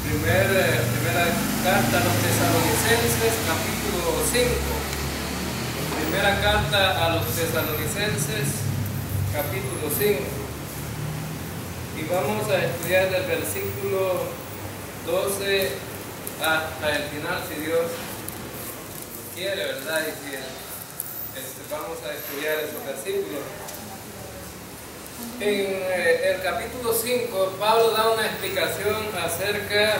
Primera carta a los Tesalonicenses, capítulo 5. Primera carta a los Tesalonicenses, capítulo 5. Y vamos a estudiar del versículo 12 hasta el final, si Dios quiere, ¿verdad? Y si vamos a estudiar esos versículos. En el capítulo 5, Pablo da una explicación acerca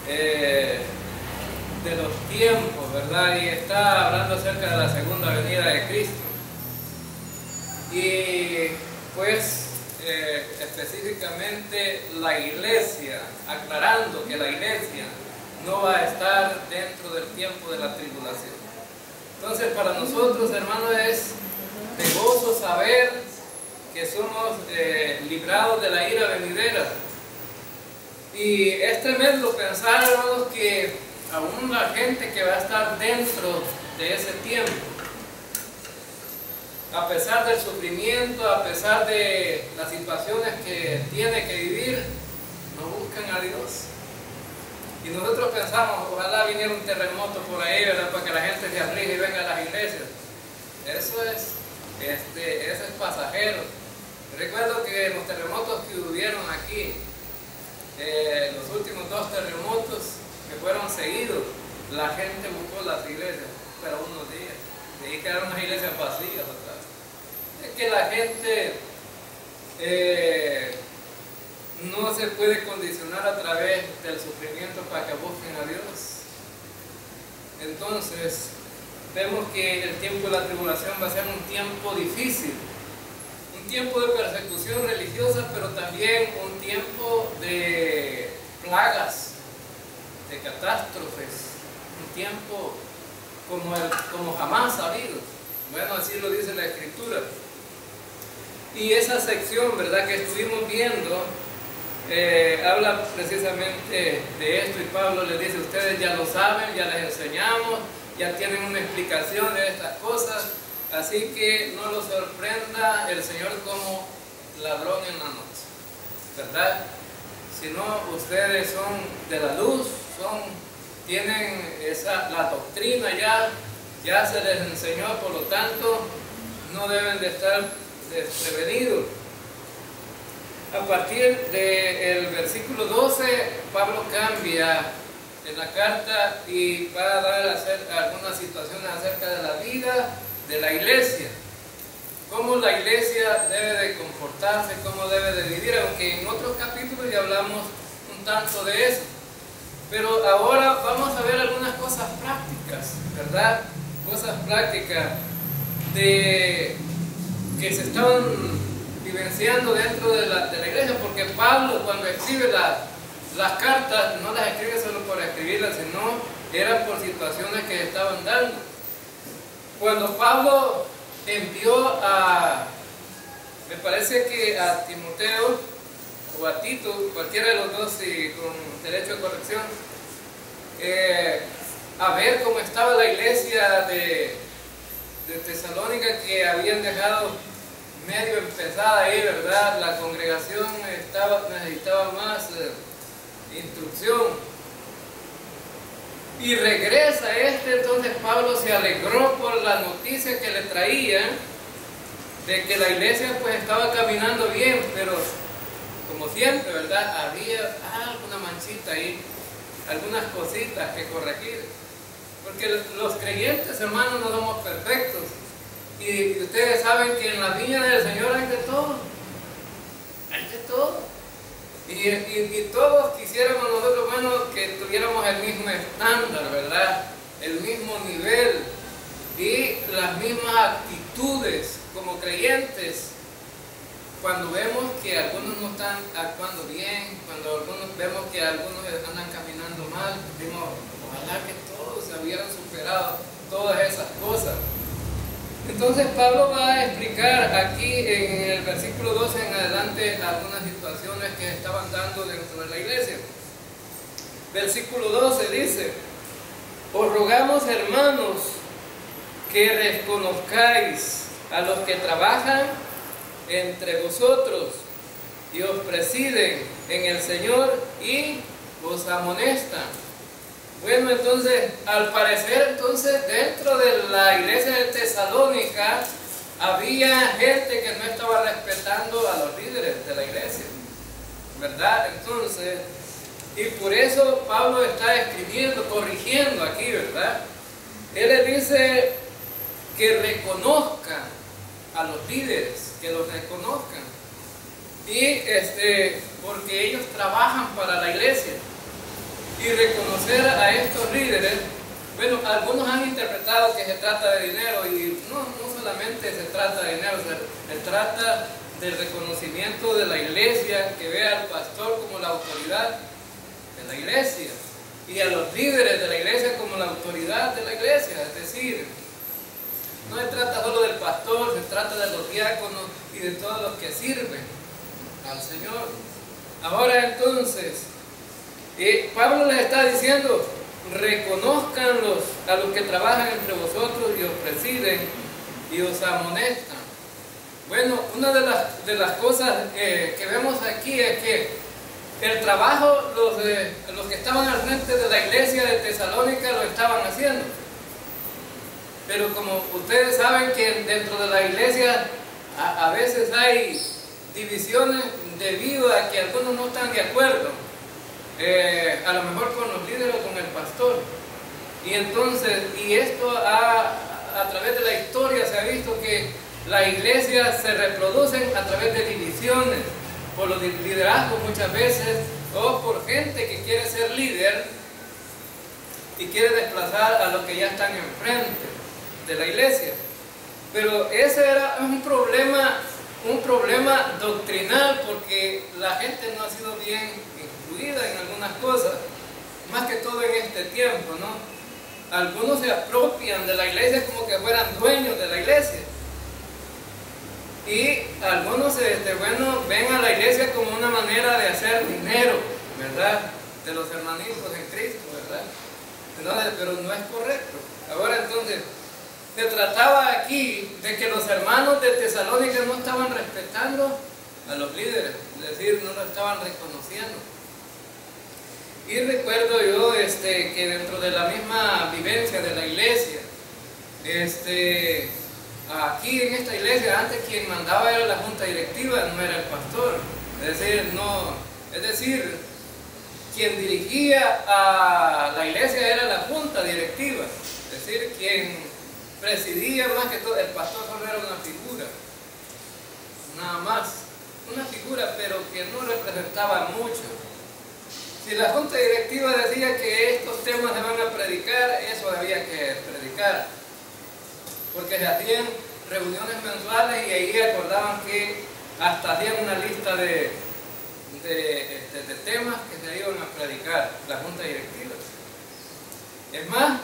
de los tiempos, ¿verdad? Y está hablando acerca de la segunda venida de Cristo. Y pues específicamente la iglesia, aclarando que la iglesia no va a estar dentro del tiempo de la tribulación. Entonces, para nosotros, hermanos, es de gozo saber que somos librados de la ira venidera. Y es tremendo pensar, hermanos, que aún la gente que va a estar dentro de ese tiempo, a pesar del sufrimiento, a pesar de las situaciones que tiene que vivir, no buscan a Dios. Y nosotros pensamos, ojalá viniera un terremoto por ahí, ¿verdad?, para que la gente se aflige y venga a las iglesias. Eso es pasajero. Recuerdo que los terremotos que hubieron aquí, los últimos 2 terremotos que fueron seguidos, la gente buscó las iglesias, pero unos días. Y ahí quedaron las iglesias vacías otra vez. Es que la gente no se puede condicionar a través del sufrimiento para que busquen a Dios. Entonces, vemos que el tiempo de la tribulación va a ser un tiempo difícil, un tiempo de persecución religiosa, pero también un tiempo de plagas, de catástrofes, un tiempo como jamás ha habido. Bueno, así lo dice la Escritura. Y esa sección, ¿verdad?, que estuvimos viendo, habla precisamente de esto, y Pablo les dice: ustedes ya lo saben, ya les enseñamos, ya tienen una explicación de estas cosas, así que no los sorprenda el Señor como ladrón en la noche, ¿verdad? Sino ustedes son de la luz, tienen la doctrina ya se les enseñó, por lo tanto no deben de estar desprevenidos. A partir del versículo 12, Pablo cambia en la carta y va a dar algunas situaciones acerca de la vida de la iglesia, cómo la iglesia debe de comportarse, cómo debe de vivir, aunque en otros capítulos ya hablamos un tanto de eso. Pero ahora vamos a ver algunas cosas prácticas, ¿verdad? Cosas prácticas que se estaban vivenciando dentro de la iglesia, porque Pablo, cuando escribe las cartas, no las escribe solo por escribirlas, sino eran por situaciones que estaban dando. Cuando Pablo envió me parece que a Timoteo o a Tito, cualquiera de los dos y con derecho a corrección, a ver cómo estaba la iglesia de Tesalónica, que habían dejado medio empezada ahí, ¿verdad? La congregación necesitaba más instrucción. Y regresa entonces Pablo se alegró por la noticia que le traía de que la iglesia pues estaba caminando bien, pero como siempre, ¿verdad?, había alguna manchita ahí, algunas cositas que corregir, porque los creyentes, hermanos, no somos perfectos, y ustedes saben que en la viña del Señor hay de todo, y todos quisiéramos nosotros, bueno, que tuviéramos el mismo estándar, ¿verdad?, el mismo nivel y las mismas actitudes como creyentes. Cuando vemos que algunos no están actuando bien, cuando vemos que algunos andan caminando mal, decimos: ojalá que todos se hubieran superado todas esas cosas. Entonces Pablo va a explicar aquí en el versículo 12 en adelante algunas situaciones que estaban dando dentro de la iglesia. Versículo 12 dice: os rogamos, hermanos, que reconozcáis a los que trabajan entre vosotros y os presiden en el Señor y os amonestan. Bueno, entonces, al parecer, entonces, dentro de la iglesia de Tesalónica, había gente que no estaba respetando a los líderes de la iglesia, ¿verdad? Entonces, y por eso Pablo está escribiendo, corrigiendo aquí, ¿verdad? Él les dice que reconozcan a los líderes, que los reconozcan. Y porque ellos trabajan para la iglesia. Y reconocer a estos líderes, bueno, algunos han interpretado que se trata de dinero, y no solamente se trata de dinero, se trata del reconocimiento de la iglesia, que ve al pastor como la autoridad de la iglesia, y a los líderes de la iglesia como la autoridad de la iglesia. Es decir, no se trata solo del pastor, se trata de los diáconos y de todos los que sirven al Señor. Ahora entonces, Pablo les está diciendo, reconozcanlos a los que trabajan entre vosotros y os presiden y os amonestan. Bueno, una de las cosas que vemos aquí es que el trabajo, los que estaban al frente de la iglesia de Tesalónica lo estaban haciendo. Pero como ustedes saben que dentro de la iglesia a veces hay divisiones debido a que algunos no están de acuerdo. A lo mejor con los líderes o con el pastor. Y entonces, esto a través de la historia se ha visto que las iglesias se reproducen a través de divisiones, por los liderazgos muchas veces, o por gente que quiere ser líder y quiere desplazar a los que ya están enfrente de la iglesia. Pero ese era un problema doctrinal, porque la gente no ha sido bien incluida en algunas cosas, más que todo en este tiempo, ¿no? Algunos se apropian de la iglesia como que fueran dueños de la iglesia, y algunos ven a la iglesia como una manera de hacer dinero, ¿verdad? De los hermanitos en Cristo, ¿verdad? Entonces, pero no es correcto. Ahora entonces, se trataba aquí de que los hermanos de Tesalónica no estaban respetando a los líderes, es decir, no lo estaban reconociendo. Y recuerdo yo que dentro de la misma vivencia de la iglesia, aquí en esta iglesia, antes quien mandaba era la junta directiva, no era el pastor. Es decir, quien dirigía a la iglesia era la junta directiva, es decir, quien presidía más que todo. El pastor solo era una figura, nada más, una figura, pero que no representaba mucho. Si la junta directiva decía que estos temas se van a predicar, eso había que predicar, porque se hacían reuniones mensuales y ahí acordaban que hasta hacían una lista de temas que se iban a predicar, la junta directiva. Es más,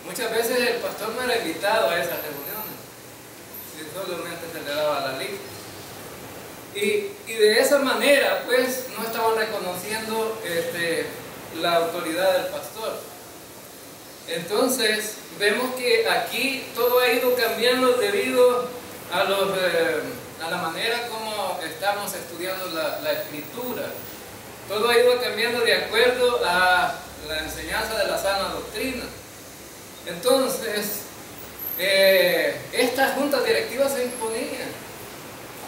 muchas veces el pastor no era invitado a esas reuniones, y solamente se le daba la lista. Y de esa manera, pues, no estaban reconociendo la autoridad del pastor. Entonces, vemos que aquí todo ha ido cambiando debido a la manera como estamos estudiando la escritura. Todo ha ido cambiando de acuerdo a la enseñanza de la sana doctrina. Entonces, estas juntas directivas se imponían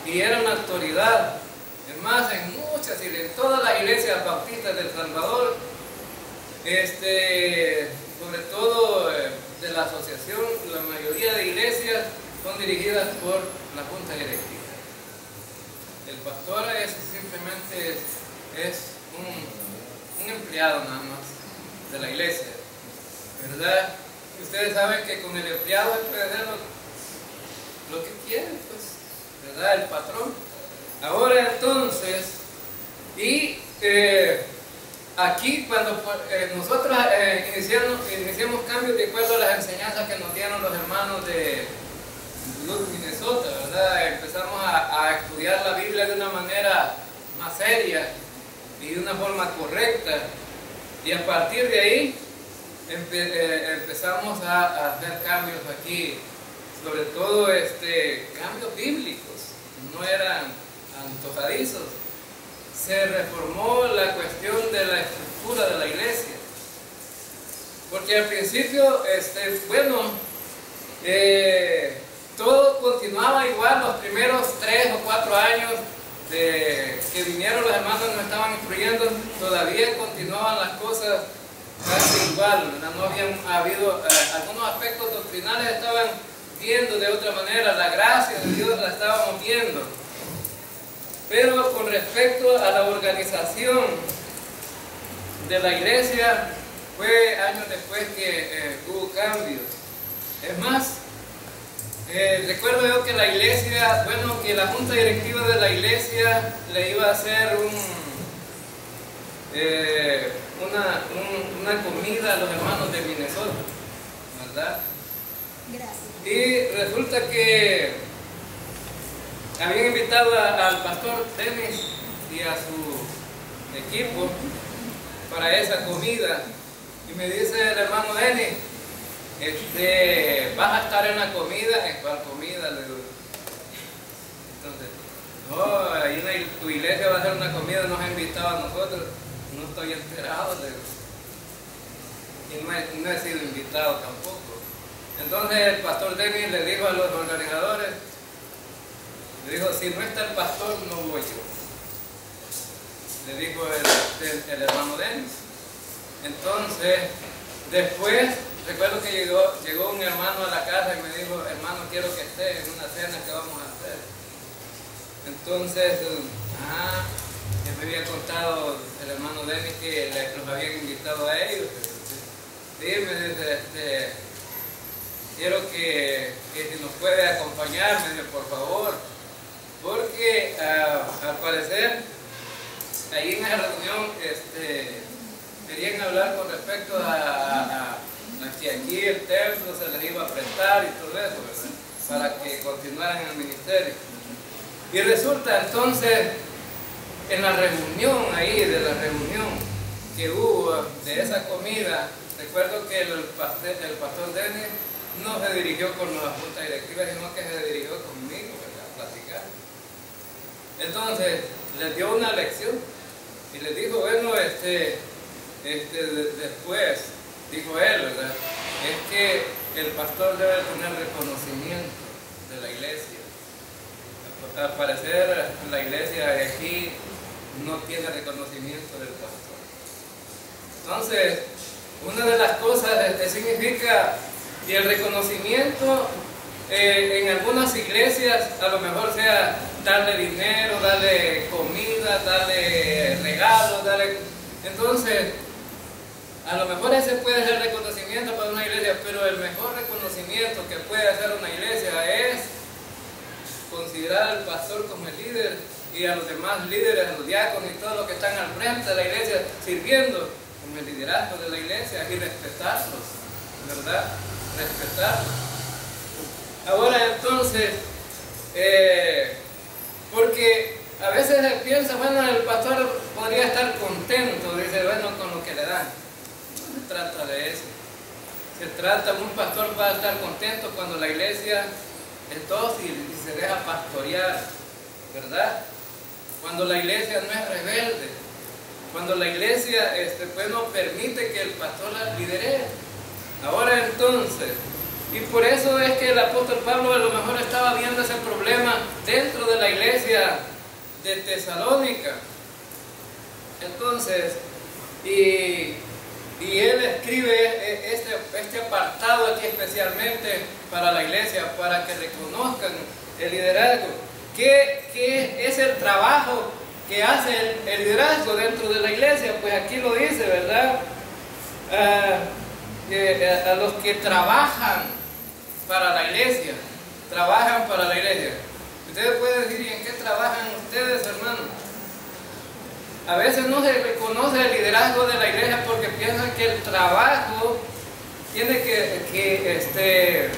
y eran una autoridad. Es más, en muchas y en todas las iglesias bautistas de El Salvador, sobre todo de la asociación, la mayoría de iglesias son dirigidas por la junta directiva. El pastor simplemente es un empleado nada más de la iglesia, ¿verdad? Ustedes saben que con el empleado él puede hacer lo que quiere, pues, ¿verdad? El patrón. Ahora entonces, aquí cuando nosotros iniciamos cambios de acuerdo a las enseñanzas que nos dieron los hermanos de Minnesota, ¿verdad? Empezamos a estudiar la Biblia de una manera más seria y de una forma correcta, y a partir de ahí empezamos a hacer cambios aquí, sobre todo cambios bíblicos, no eran antojadizos. Se reformó la cuestión de la estructura de porque al principio, bueno, todo continuaba igual. Los primeros 3 o 4 años de que vinieron los hermanos nos estaban instruyendo, todavía continuaban las cosas casi igual, ¿verdad? No habían habido, algunos aspectos doctrinales estaban viendo de otra manera, la gracia de Dios la estábamos viendo, pero con respecto a la organización de la iglesia, fue años después que hubo cambios. Es más, recuerdo yo que la iglesia, bueno, que la junta directiva de la iglesia le iba a hacer una comida a los hermanos de Minnesota, ¿verdad? Gracias. Y resulta que habían invitado al pastor Dennis y a su equipo para esa comida. Y me dice el hermano Dennis, vas a estar en la comida. ¿En cuál comida? Le digo. Entonces, no, ahí tu iglesia va a hacer una comida, nos ha invitado a nosotros. No estoy enterado, le digo. Y no he sido invitado tampoco. Entonces el pastor Dennis le dijo a los organizadores, le dijo, si no está el pastor, no voy yo. Le dijo el hermano Dennis. Entonces, después, recuerdo que llegó un hermano a la casa y me dijo, hermano, quiero que esté en una cena que vamos a hacer. Entonces, ya me había contado el hermano Dennis que los habían invitado a ellos. Sí, me dice, quiero que si nos puede acompañar, me dice, por favor, porque al parecer, ahí en esa reunión, querían hablar con respecto a que aquí el templo se les iba a prestar y todo eso, ¿verdad? Para que continuaran en el ministerio. Y resulta entonces, en la reunión ahí, de la reunión que hubo de esa comida, recuerdo que el pastor Dennis no se dirigió con la junta directiva, sino que se dirigió conmigo, ¿verdad? A platicar. Entonces, les dio una lección y les dijo, bueno, después, dijo él, ¿verdad? Es que el pastor debe tener reconocimiento de la iglesia. Al parecer, la iglesia de aquí no tiene reconocimiento del pastor. Entonces, una de las cosas significa, y el reconocimiento en algunas iglesias a lo mejor sea darle dinero, darle comida, darle regalos, entonces a lo mejor ese puede ser reconocimiento para una iglesia, pero el mejor reconocimiento que puede hacer una iglesia es considerar al pastor como el líder y a los demás líderes, a los diáconos y todos los que están al frente de la iglesia sirviendo como el liderazgo de la iglesia y respetarlos, ¿verdad? Respetarlos. Ahora entonces, porque a veces se piensa, bueno, el pastor podría estar contento, dice, bueno, con lo que le dan. No se trata de eso. Se trata, un pastor va a estar contento cuando la iglesia es dócil y se deja pastorear, ¿verdad? Cuando la iglesia no es rebelde, cuando la iglesia bueno, permite que el pastor la lidere. Ahora entonces, y por eso es que el apóstol Pablo a lo mejor estaba viendo ese problema dentro de la iglesia de Tesalónica. Entonces, y él escribe este apartado aquí especialmente para la iglesia, para que reconozcan el liderazgo. ¿Qué es el trabajo que hace el liderazgo dentro de la iglesia? Pues aquí lo dice, ¿verdad? A los que trabajan para la iglesia, trabajan para la iglesia. Ustedes pueden decir, ¿y en qué trabajan ustedes, hermanos? A veces no se reconoce el liderazgo de la iglesia porque piensan que el trabajo tiene que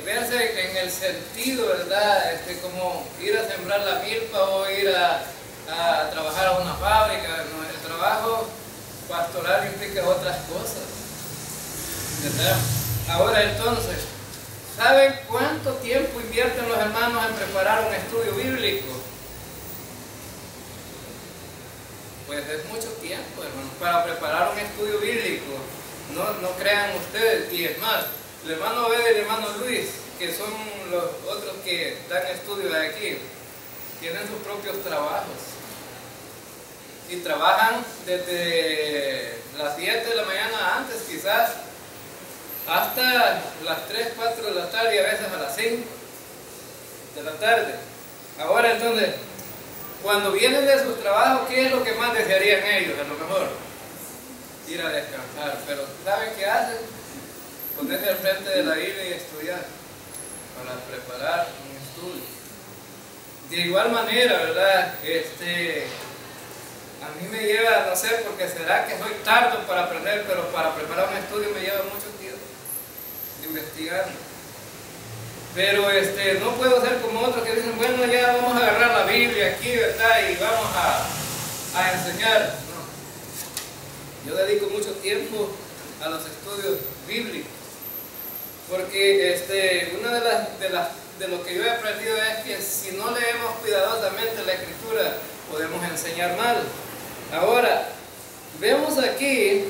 verse en el sentido, ¿verdad? Como ir a sembrar la milpa o ir a trabajar a una fábrica. ¿No? El trabajo pastoral implica otras cosas, ¿verdad? Ahora entonces, ¿saben cuánto tiempo invierten los hermanos en preparar un estudio bíblico? Pues es mucho tiempo, hermanos, para preparar un estudio bíblico. no crean ustedes. Y es más, el hermano Obed y el hermano Luis, que son los otros que dan estudios de aquí, tienen sus propios trabajos. Y trabajan desde las 7 de la mañana antes quizás, hasta las 3, 4 de la tarde y a veces a las 5 de la tarde. Ahora entonces, cuando vienen de sus trabajos, ¿qué es lo que más desearían ellos? A lo mejor ir a descansar, pero ¿saben qué hacen? Ponerse al frente de la Biblia y estudiar para preparar un estudio. De igual manera, ¿verdad? A mí me lleva, no sé, porque será que soy tardo para aprender, pero para preparar un estudio me lleva mucho tiempo investigando. Pero no puedo ser como otros que dicen, bueno, ya vamos a agarrar la Biblia aquí, ¿verdad? Y vamos a enseñar. No. Yo dedico mucho tiempo a los estudios bíblicos. Porque una de lo que yo he aprendido es que si no leemos cuidadosamente la Escritura, podemos enseñar mal. Ahora, vemos aquí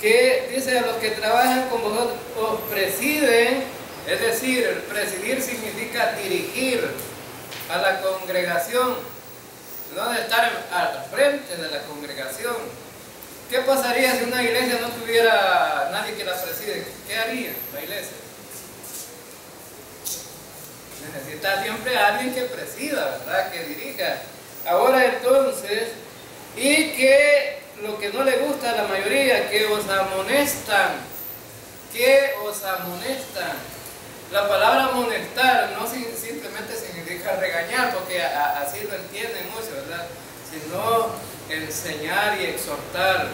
que dice: a los que trabajan con vosotros os presiden, es decir, el presidir significa dirigir a la congregación, no de estar al frente de la congregación. ¿Qué pasaría si una iglesia no tuviera nadie que la preside? ¿Qué haría la iglesia? Necesita siempre a alguien que presida, ¿verdad? Que dirija. Ahora entonces, y que lo que no le gusta a la mayoría, que os amonestan, La palabra amonestar no simplemente significa regañar, porque así lo entienden muchos, ¿verdad? Sino enseñar y exhortar.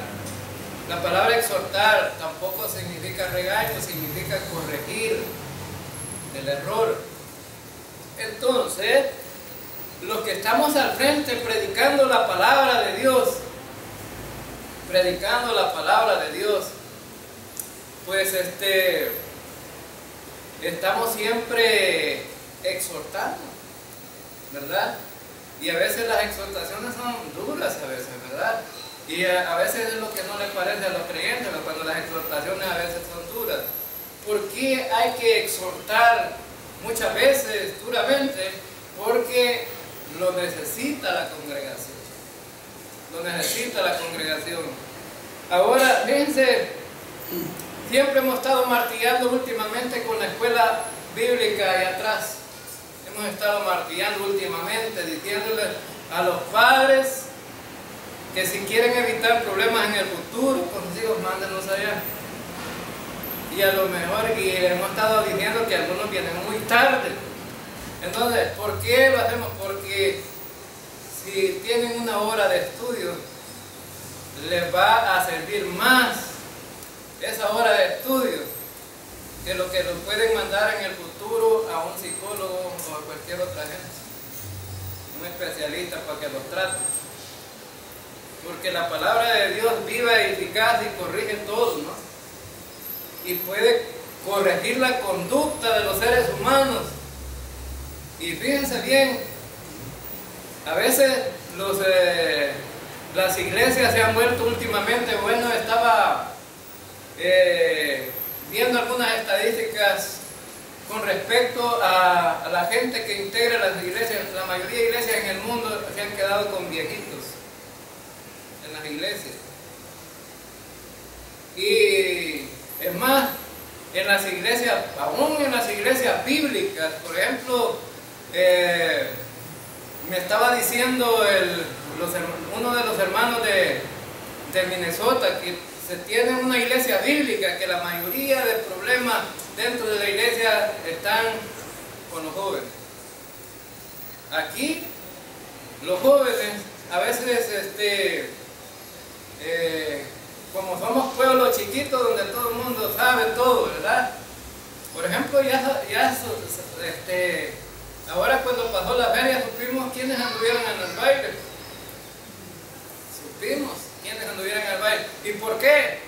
La palabra exhortar tampoco significa regaño, significa corregir el error. Entonces, los que estamos al frente predicando la palabra de Dios, pues estamos siempre exhortando, ¿verdad? Y a veces las exhortaciones son duras, a veces, ¿verdad? Y a veces es lo que no les parece a los creyentes, cuando las exhortaciones a veces son duras. ¿Por qué hay que exhortar muchas veces duramente? Porque lo necesita la congregación. Ahora, fíjense, siempre hemos estado martillando últimamente con la escuela bíblica ahí atrás. Hemos estado martillando últimamente, diciéndoles a los padres que si quieren evitar problemas en el futuro con sus hijos, mándenlos allá. Y a lo mejor, y hemos estado diciendo que algunos vienen muy tarde. Entonces, ¿por qué lo hacemos? Porque si tienen una hora de estudio, les va a servir más esa hora de estudio que lo que los pueden mandar en el futuro a un psicólogo o a cualquier otra gente, un especialista para que los trate. Porque la palabra de Dios viva, eficaz y corrige todo, ¿no? Y puede corregir la conducta de los seres humanos. Y fíjense bien, a veces las iglesias se han vuelto últimamente, bueno, estaba viendo algunas estadísticas con respecto a la gente que integra las iglesias. La mayoría de iglesias en el mundo se han quedado con viejitos en las iglesias. Y es más, en las iglesias, aún en las iglesias bíblicas, por ejemplo, me estaba diciendo uno de los hermanos de Minnesota que se tiene una iglesia bíblica, que la mayoría de problemas dentro de la iglesia están con los jóvenes. Aquí, los jóvenes, a veces, como somos pueblos chiquitos donde todo el mundo sabe todo, ¿verdad? Por ejemplo, ahora cuando pasó la feria supimos quiénes anduvieron en el baile. Supimos quiénes anduvieron en el baile. ¿Y por qué?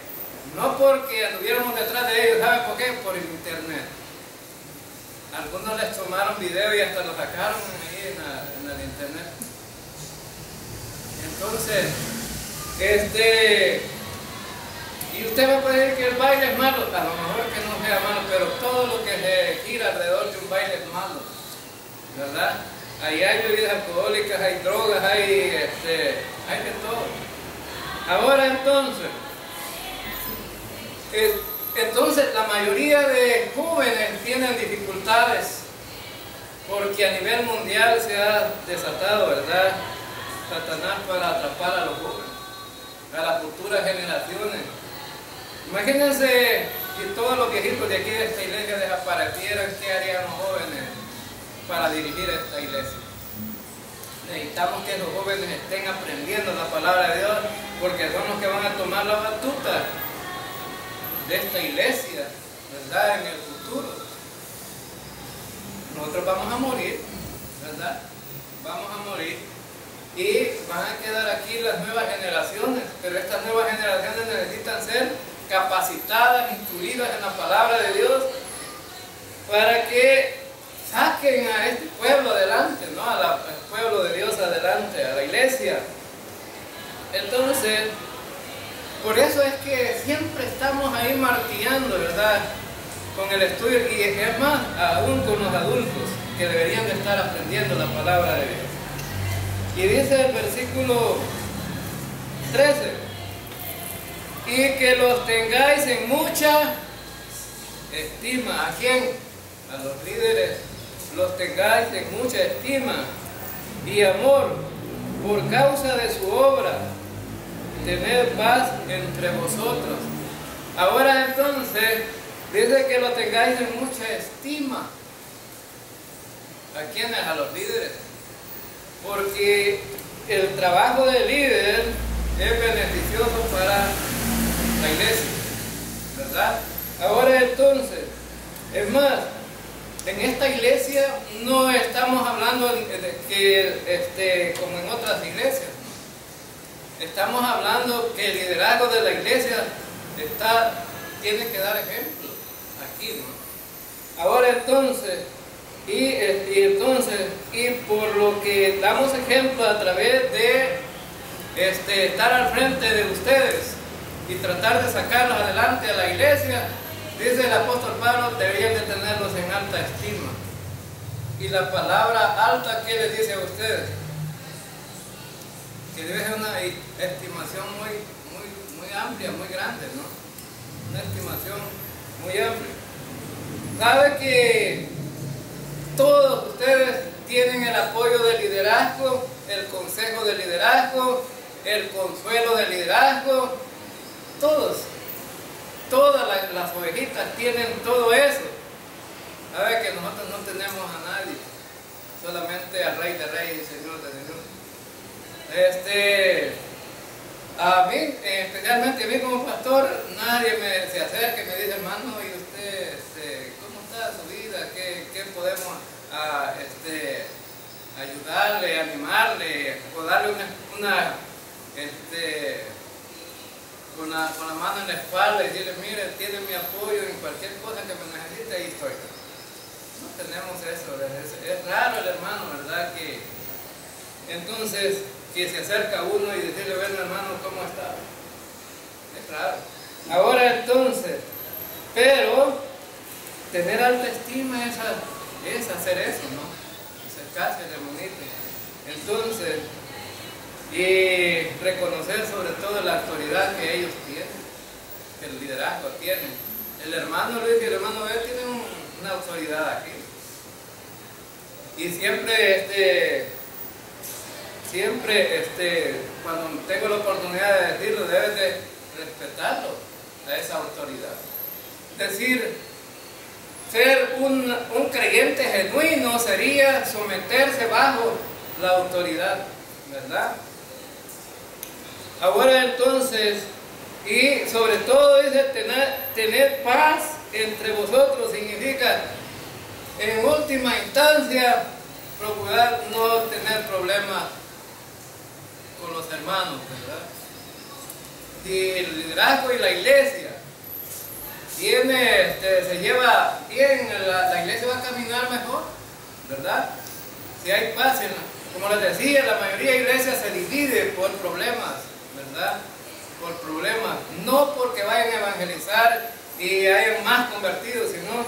No porque anduviéramos detrás de ellos, ¿saben por qué? Por el internet. Algunos les tomaron video y hasta lo sacaron ahí en el internet. Entonces, y usted Usted me puede decir que el baile es malo, a lo mejor que no sea malo, pero todo lo que se gira alrededor de un baile es malo, ¿verdad? Ahí hay bebidas alcohólicas, hay drogas, hay de todo. Ahora entonces la mayoría de jóvenes tienen dificultades porque a nivel mundial se ha desatado, ¿verdad?, Satanás para atrapar a los jóvenes, a las futuras generaciones. Imagínense si todos los viejitos de aquí de esta iglesia desaparecieran, ¿qué harían los jóvenes para dirigir esta iglesia? Necesitamos que los jóvenes estén aprendiendo la palabra de Dios, porque son los que van a tomar la batuta de esta iglesia, ¿verdad?, en el futuro. Nosotros vamos a morir, ¿verdad? Vamos a morir y van a quedar aquí las nuevas generaciones, pero estas nuevas generaciones necesitan ser capacitadas, instruidas en la palabra de Dios para que saquen a este pueblo adelante, ¿no?, al pueblo de Dios adelante, a la iglesia. Entonces, por eso es que siempre estamos ahí martillando, ¿verdad?, con el estudio, y es más, aún con los adultos que deberían de estar aprendiendo la palabra de Dios. Y dice el versículo 13, y que los tengáis en mucha estima. ¿A quién? A los líderes. Los tengáis en mucha estima y amor por causa de su obra. Tener paz entre vosotros. Ahora entonces dice que lo tengáis en mucha estima. ¿A quiénes? A los líderes. Porque el trabajo del líder es beneficioso para la iglesia, ¿verdad? Ahora entonces, es más, en esta iglesia no estamos hablando de que como en otras iglesias. Estamos hablando que el liderazgo de la iglesia tiene que dar ejemplo aquí, ¿no? Ahora entonces, y por lo que damos ejemplo a través de estar al frente de ustedes y tratar de sacarlos adelante a la iglesia, dice el apóstol Pablo, deberían de tenerlos en alta estima. Y la palabra alta, ¿qué les dice a ustedes? Que debe ser una estimación muy amplia, muy grande, ¿no? Una estimación muy amplia. ¿Sabe que todos ustedes tienen el apoyo del liderazgo, el consejo del liderazgo, el consuelo del liderazgo? Todos, todas las ovejitas tienen todo eso. ¿Sabe que nosotros no tenemos a nadie? Solamente al Rey de Reyes y Señor de Señores. A mí, especialmente a mí como pastor, nadie se acerca y me dice, hermano, ¿y usted cómo está su vida? ¿Qué podemos ayudarle, animarle, o darle con la mano en la espalda y decirle, mire, tiene mi apoyo en cualquier cosa que me necesite, ahí estoy? No tenemos eso, es raro el hermano, ¿verdad? Entonces, que se acerca a uno y decirle, ven hermano, ¿cómo está? Es raro. Ahora entonces, pero tener alta estima es hacer eso, ¿no? Acercarse, reunirse. Entonces, y reconocer sobre todo la autoridad que ellos tienen, que el liderazgo tiene. El hermano Luis y el hermano Bel tienen una autoridad aquí. Y siempre, cuando tengo la oportunidad de decirlo, debes de respetarlo, a esa autoridad. Es decir, ser un creyente genuino sería someterse bajo la autoridad, ¿verdad? Ahora entonces, y sobre todo dice tener paz entre vosotros, significa en última instancia procurar no tener problemas con los hermanos, ¿verdad? Si el liderazgo y la iglesia se lleva bien, la iglesia va a caminar mejor, ¿verdad? Si hay paz, como les decía, la mayoría de iglesias se divide por problemas, ¿verdad? por problemas, no porque vayan a evangelizar y hayan más convertidos, sino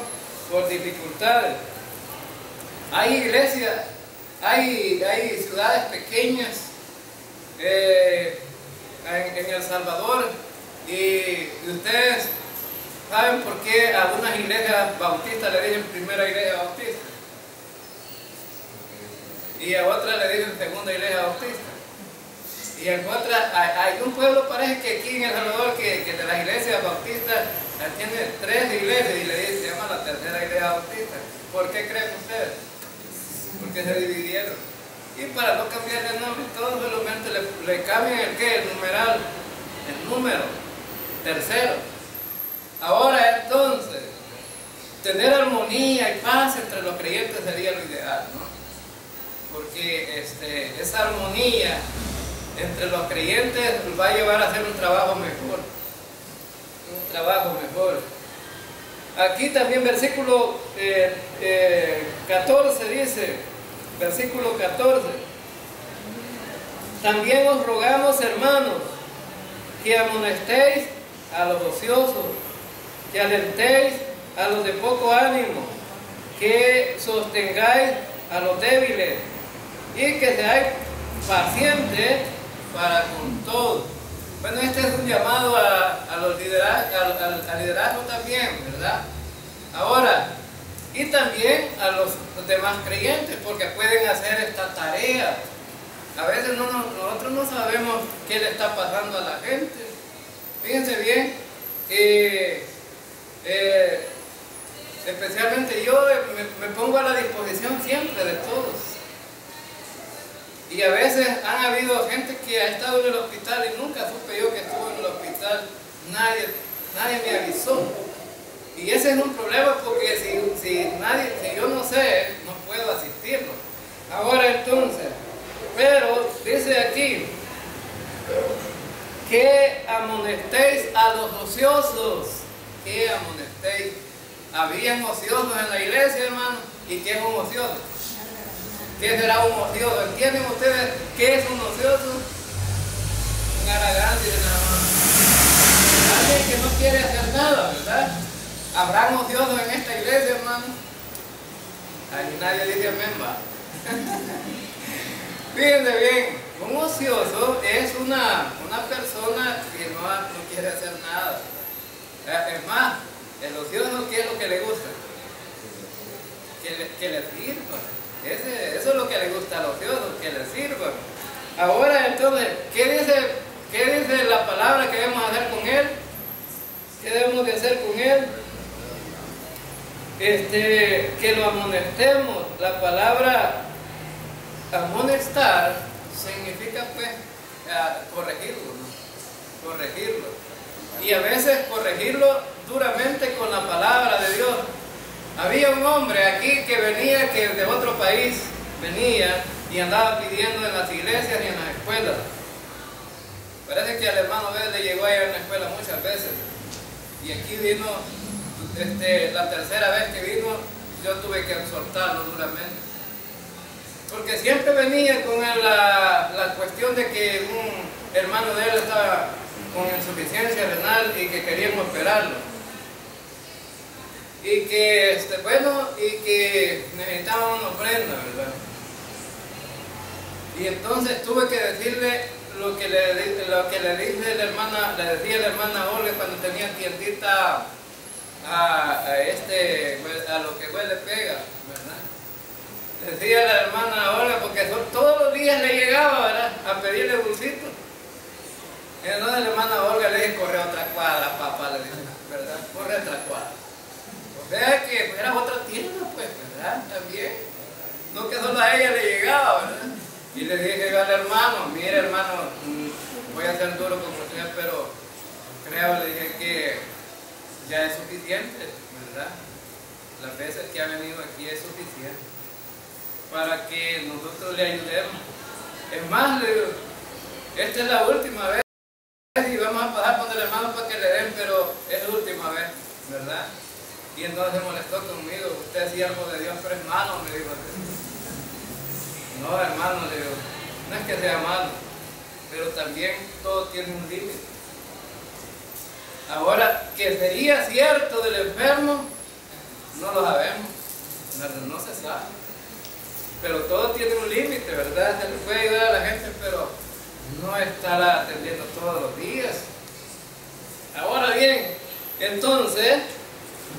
por dificultades. Hay iglesias, hay ciudades pequeñas en El Salvador, y ustedes saben por qué a algunas iglesias bautistas le dicen primera iglesia bautista y a otras le dicen segunda iglesia bautista. Y en otra, hay un pueblo, parece que aquí en El Salvador, que de las iglesias bautistas tiene 3 iglesias y se llama la tercera iglesia bautista. ¿Por qué creen ustedes? Porque se dividieron. Y para no cambiar el nombre, todos solamente le cambian el qué, el numeral, el número, tercero. Ahora entonces, tener armonía y paz entre los creyentes sería lo ideal, ¿no? Porque esa armonía entre los creyentes va a llevar a hacer un trabajo mejor. Un trabajo mejor. Aquí también versículo 14 dice, versículo 14. También os rogamos, hermanos, que amonestéis a los ociosos, que alentéis a los de poco ánimo, que sostengáis a los débiles y que seáis pacientes para con todos. Bueno, este es un llamado a los al liderazgo también, ¿verdad? Ahora, y también a los demás creyentes, porque pueden hacer esta tarea. A veces nosotros no sabemos qué le está pasando a la gente. Fíjense bien que especialmente yo me pongo a la disposición siempre de todos. Y a veces han habido gente que ha estado en el hospital y nunca supe yo que estuvo en el hospital. Nadie me avisó. Y ese es un problema, porque si yo no sé, no puedo asistirlo. Ahora entonces, pero dice aquí que amonestéis a los ociosos. Que amonestéis. Habían ociosos en la iglesia, hermano. ¿Y qué es un ocioso? ¿Qué será un ocioso? ¿Entienden ustedes qué es un ocioso? Un haragán, dice nada más. Alguien que no quiere hacer nada, ¿verdad? ¿Habrán ociosos en esta iglesia, hermano? Ahí nadie dice amén, va. Fíjense bien, un ocioso es una persona que no quiere hacer nada. Es más, el ocioso, ¿qué es lo que le gusta? Que le sirva. Eso es lo que le gusta al ocioso, que le sirva. Ahora entonces, ¿qué dice la palabra que debemos hacer con él? ¿Qué debemos de hacer con él? Que lo amonestemos. La palabra amonestar significa pues corregirlo, ¿no? Corregirlo. Y a veces corregirlo duramente con la palabra de Dios. Había un hombre aquí que venía, que de otro país venía y andaba pidiendo en las iglesias y en las escuelas. Parece que al hermano B le llegó a ir a una escuela muchas veces. Y aquí vino, la tercera vez que vino, yo tuve que exhortarlo duramente. Porque siempre venía con la cuestión de que un hermano de él estaba con insuficiencia renal y que querían operarlo. Y que, y que necesitaban una ofrenda, ¿verdad? Y entonces tuve que decirle lo que le dice la hermana, le decía la hermana Olga cuando tenía tiendita a lo que huele pega, ¿verdad? Decía la hermana Olga, porque todos los días le llegaba, ¿verdad?, a pedirle dulcito. Y entonces la hermana Olga le dije, corre a otra cuadra, papá, le dije, ¿verdad? Corre a otra cuadra. O sea que era otra tienda, pues, ¿verdad? También. No que solo a ella le llegaba, ¿verdad? Y le dije al hermano, mire hermano, voy a ser duro con usted, pero creo, le dije que ya es suficiente, ¿verdad? Las veces que ha venido aquí es suficiente para que nosotros le ayudemos. Es más, le digo, esta es la última vez y vamos a pasar con el hermano para que le den, pero es la última vez, ¿verdad? Y entonces se molestó conmigo, usted es siervo de Dios, pero es malo, me dijo. No, hermano, le digo, no es que sea malo, pero también todo tiene un límite. que sería cierto del enfermo, no lo sabemos, no se sabe. Pero todo tiene un límite, ¿verdad? Se le puede ayudar a la gente, pero no estará atendiendo todos los días. Ahora bien, entonces,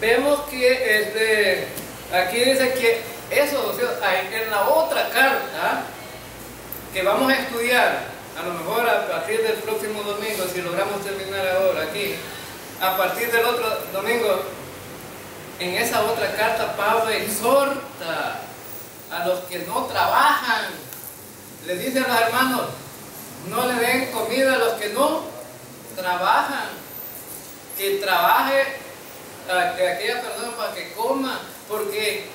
vemos que aquí dice que eso, en la otra carta que vamos a estudiar, a lo mejor a partir del próximo domingo, si logramos terminar ahora aquí, a partir del otro domingo, en esa otra carta Pablo exhorta a los que no trabajan. Les dice a los hermanos, no le den comida a los que no trabajan, que trabaje aquella persona para que coma, porque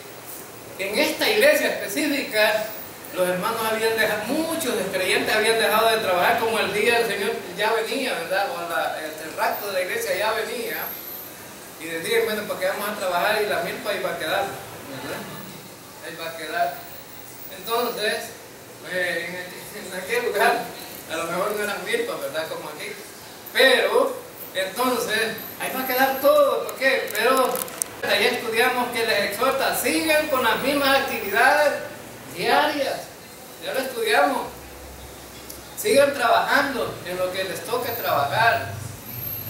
en esta iglesia específica los hermanos habían dejado, muchos creyentes habían dejado de trabajar, como el día del Señor ya venía, ¿verdad? O el rapto de la iglesia ya venía, y decían, bueno, ¿para qué vamos a trabajar? Y la milpa iba a quedar, ¿verdad? Ahí va a quedar. Entonces, en aquel lugar, a lo mejor no eran milpas, ¿verdad? Como aquí, pero entonces, ahí va a quedar todo. ¿Por qué? Pero ahí estudiamos que les exhorta, sigan con las mismas actividades diarias. Ya lo estudiamos. Sigan trabajando en lo que les toque trabajar,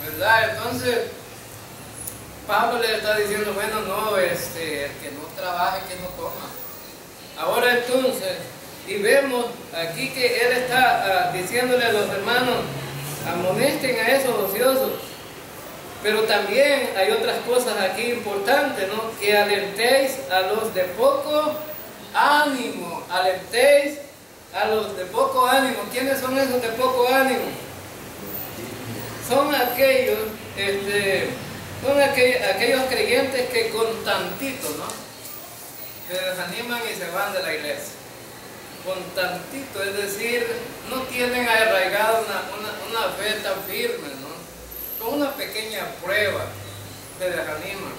¿verdad? Entonces, Pablo le está diciendo, bueno, no, el que no trabaje, que no coma. Ahora entonces, y vemos aquí que él está diciéndole a los hermanos, amonesten a esos ociosos. Pero también hay otras cosas aquí importantes, ¿no? Que alentéis a los de poco ánimo. Alentéis a los de poco ánimo. ¿Quiénes son esos de poco ánimo? Son aquellos, aquellos creyentes que con tantito, ¿no? Se desaniman y se van de la iglesia. Con tantito, es decir, no tienen arraigada una fe tan firme, ¿no? Con una pequeña prueba se desaniman.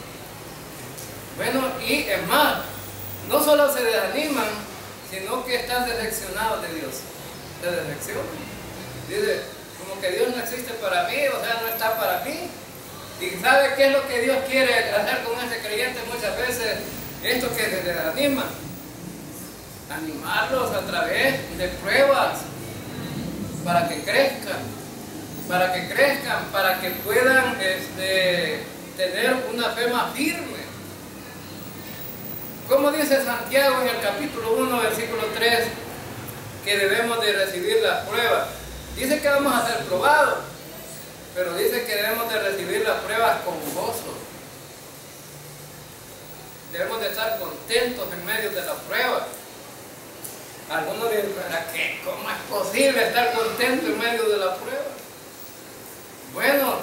Bueno, y es más, no solo se desaniman, sino que están decepcionados de Dios. Se decepcionan. Dice, como que Dios no existe para mí, o sea, no está para mí. ¿Y sabe qué es lo que Dios quiere hacer con ese creyente muchas veces? Esto que se desanima. Animarlos a través de pruebas para que crezcan, para que puedan tener una fe más firme. Como dice Santiago en el capítulo 1, versículo 3, que debemos de recibir las pruebas. Dice que vamos a ser probados, pero dice que debemos de recibir las pruebas con gozo. Debemos de estar contentos en medio de la prueba. Algunos dicen, ¿cómo es posible estar contento en medio de la prueba? Bueno,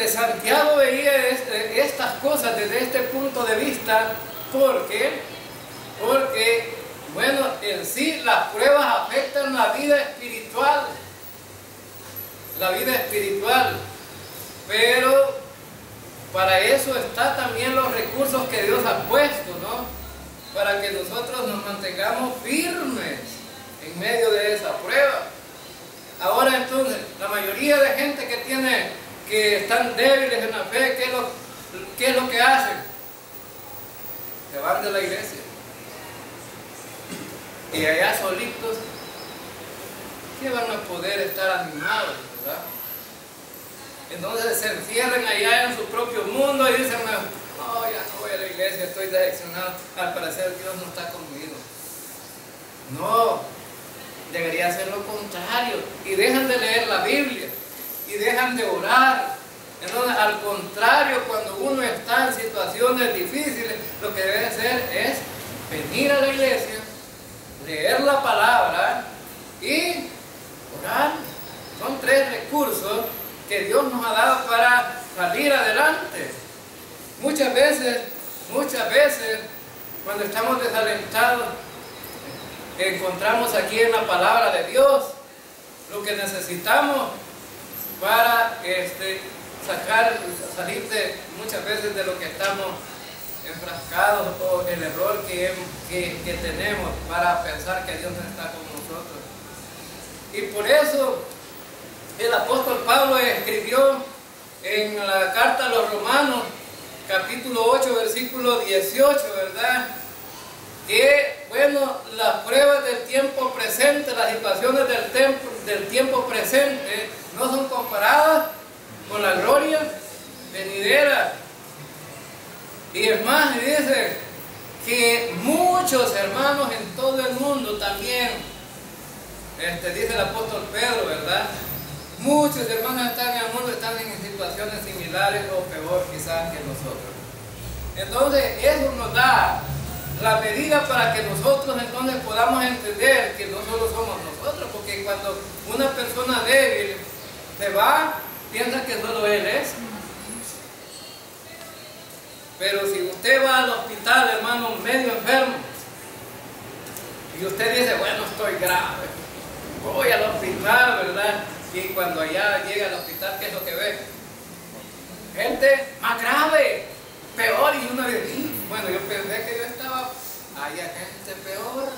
Santiago veía estas cosas desde este punto de vista porque, bueno, en sí las pruebas afectan la vida espiritual, pero para eso están también los recursos que Dios ha puesto, ¿no? Para que nosotros nos mantengamos firmes en medio de esa prueba. Ahora entonces, la mayoría de gente que están débiles en la fe, ¿qué es lo que hacen? Se van de la iglesia. Y allá solitos, ¿qué van a poder estar animados, verdad? Entonces se encierran allá en su propio mundo y dicen, no, ya no voy a la iglesia, estoy decepcionado, al parecer Dios no está conmigo. No, debería ser lo contrario, y dejan de leer la Biblia, y dejan de orar. Entonces, al contrario, cuando uno está en situaciones difíciles, lo que debe hacer es venir a la iglesia, leer la palabra y orar. Son 3 recursos que Dios nos ha dado para salir adelante. Muchas veces, cuando estamos desalentados, encontramos aquí en la palabra de Dios lo que necesitamos para salir muchas veces de lo que estamos enfrascados o el error que tenemos para pensar que Dios no está con nosotros. Y por eso el apóstol Pablo escribió en la carta a los Romanos, capítulo 8, versículo 18, ¿verdad? Que, bueno, las pruebas del tiempo presente, las situaciones del tiempo presente, no son comparadas con la gloria venidera. Y es más, dice que muchos hermanos en todo el mundo también, dice el apóstol Pedro, ¿verdad? Muchos hermanos están en el mundo, están en situaciones similares o peor quizás que nosotros. Entonces, eso nos da la medida para que nosotros entonces podamos entender que no solo somos nosotros, porque cuando una persona débil se va, piensa que solo él es. Pero si usted va al hospital, hermano, medio enfermo, y usted dice, bueno, estoy grave, voy al hospital, ¿verdad? Y cuando allá llega al hospital, ¿qué es lo que ve? Gente más grave, peor, y uno dice, bueno, yo pensé que yo estaba, hay gente peor.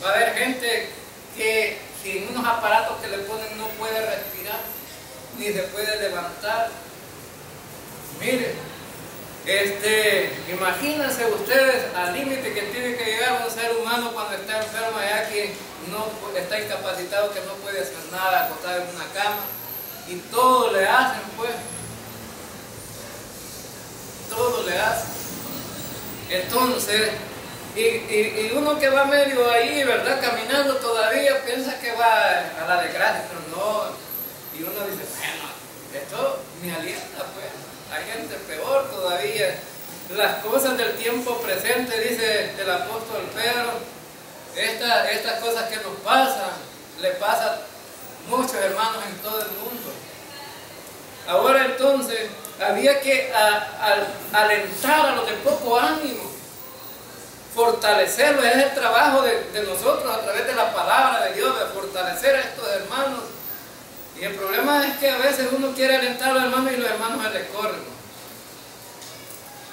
Va a haber gente que sin unos aparatos que le ponen no puede respirar, ni se puede levantar. Miren, imagínense ustedes al límite que tiene que llegar un ser humano cuando está enfermo, allá que no está incapacitado, que no puede hacer nada, acostado en una cama, y todo le hacen, pues. Todo le hacen. Entonces, y uno que va medio ahí, ¿verdad? Caminando todavía, piensa que va a la desgracia, pero no. Y uno dice, bueno, esto me alienta, pues. Hay gente peor todavía. Las cosas del tiempo presente, dice el apóstol Pedro, estas cosas que nos pasan, le pasan a muchos hermanos en todo el mundo. Ahora entonces, había que alentar a los de poco ánimo, fortalecerlos. Es el trabajo de nosotros a través de la palabra de Dios, de fortalecer a estos hermanos. Y el problema es que a veces uno quiere alentar a los hermanos y los hermanos se les corren.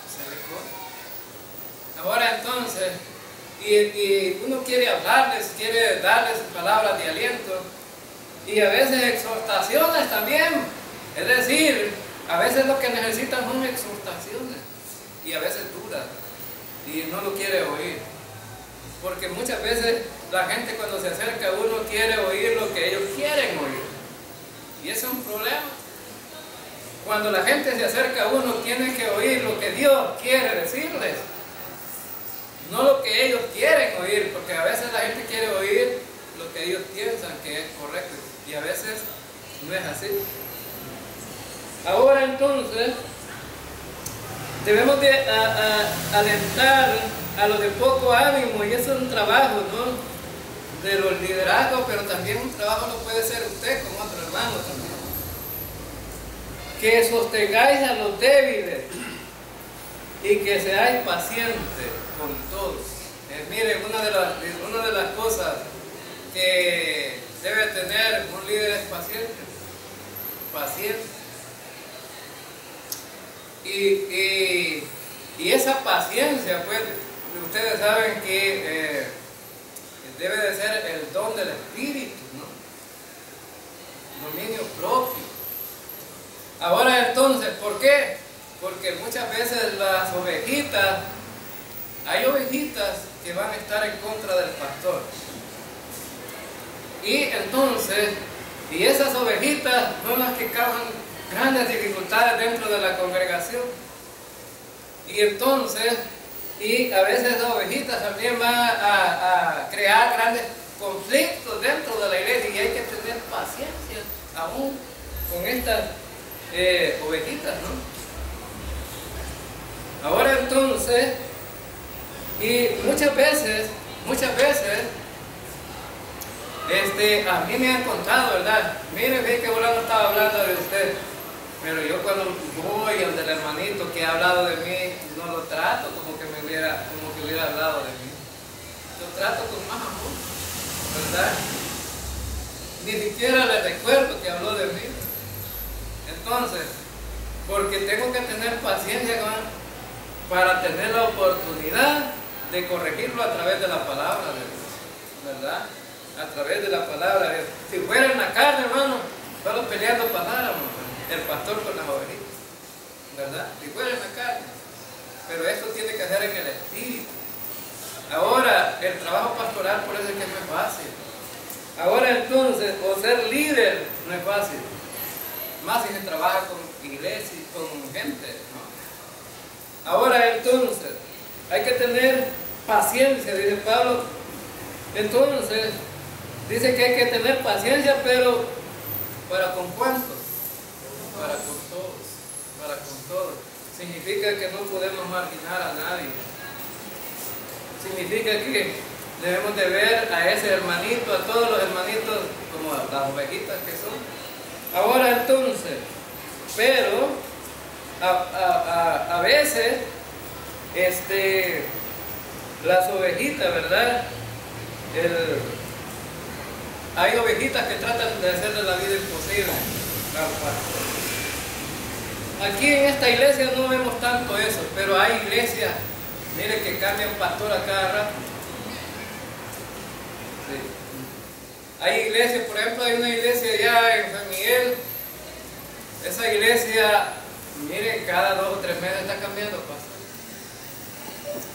Se les corren. Ahora entonces, y uno quiere hablarles, quiere darles palabras de aliento, y a veces exhortaciones también. Es decir, a veces lo que necesitan son exhortaciones, y a veces duras, y no lo quiere oír. Porque muchas veces la gente cuando se acerca a uno quiere oír lo que ellos quieren oír. Y ese es un problema. Cuando la gente se acerca a uno, tiene que oír lo que Dios quiere decirles, no lo que ellos quieren oír, porque a veces la gente quiere oír lo que ellos piensan que es correcto, y a veces no es así. Ahora entonces, debemos de alentar a los de poco ánimo, y eso es un trabajo, ¿no?, de los liderazgos, pero también un trabajo lo puede ser usted con otro hermano también. Que sostengáis a los débiles y que seáis pacientes con todos. Miren, una de las cosas que debe tener un líder es paciente. Paciente. Y esa paciencia, pues, ustedes saben que debe de ser el don del Espíritu, ¿no? Dominio propio. Ahora entonces, ¿por qué? Porque muchas veces las ovejitas, hay ovejitas que van a estar en contra del pastor. Y entonces, y esas ovejitas son las que causan grandes dificultades dentro de la congregación. Y entonces, y a veces esas ovejitas también van a crear grandes conflictos dentro de la iglesia, y hay que tener paciencia aún con estas ovejitas, ¿no? Ahora entonces, y muchas veces, a mí me han contado, ¿verdad? Mire, ve que ahora no estaba hablando de usted, pero yo cuando voy al del hermanito que ha hablado de mí, no lo trato como que hubiera hablado de mí. Lo trato con más amor, ¿verdad? Ni siquiera le recuerdo que habló de mí. Entonces, porque tengo que tener paciencia para tener la oportunidad de corregirlo a través de la palabra de Dios, ¿verdad? A través de la palabra de Dios. Si fuera en la carne, hermano, solo peleando pasáramos. el pastor con las ovejitas, ¿verdad? Igual en la carne, pero esto tiene que ser en el espíritu. Ahora, el trabajo pastoral por eso es que no es fácil. Ahora entonces, o ser líder no es fácil, más si se trabaja con iglesia y con gente, ¿no? Ahora entonces, hay que tener paciencia, dice Pablo. Entonces, dice que hay que tener paciencia, pero ¿para con cuántos? Para con todos, para con todos. Significa que no podemos marginar a nadie. Significa que debemos de ver a ese hermanito, a todos los hermanitos, como las ovejitas que son. Ahora entonces, pero a veces, las ovejitas, ¿verdad? Hay ovejitas que tratan de hacerle la vida imposible al pastor. Aquí en esta iglesia no vemos tanto eso, pero hay iglesias, mire, que cambian pastor a cada rato. Sí. Hay iglesias, por ejemplo, hay una iglesia allá en San Miguel. Esa iglesia, mire, cada 2 o 3 meses está cambiando pastor.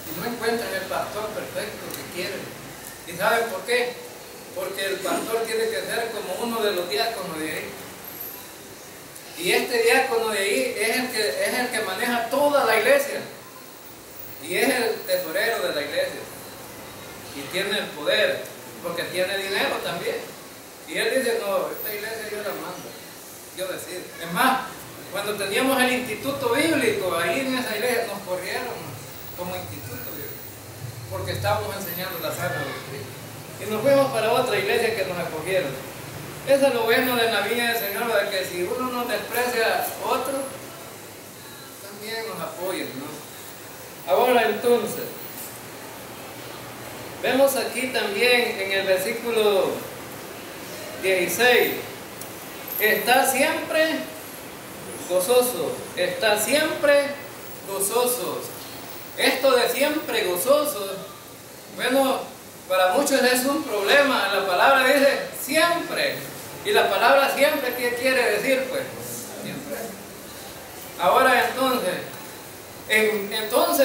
Y no encuentran el pastor perfecto que quieren. ¿Y saben por qué? Porque el pastor tiene que ser como uno de los diáconos de ahí. Y este diácono de ahí es el que maneja toda la iglesia. Y es el tesorero de la iglesia. Y tiene el poder, porque tiene dinero también. Y él dice, no, esta iglesia yo la mando, yo decido. Es más, cuando teníamos el instituto bíblico, ahí en esa iglesia nos corrieron como instituto bíblico, porque estábamos enseñando la sana doctrina. Y nos fuimos para otra iglesia que nos acogieron. Eso es lo bueno de la viña del Señor, de que si uno nos desprecia a otro, también nos apoyan, ¿no? Ahora entonces, vemos aquí también en el versículo 16, está siempre gozoso, está siempre gozosos. Esto de siempre gozosos, bueno, para muchos es un problema. La palabra dice siempre. Y la palabra siempre, ¿qué quiere decir? Pues siempre. Ahora entonces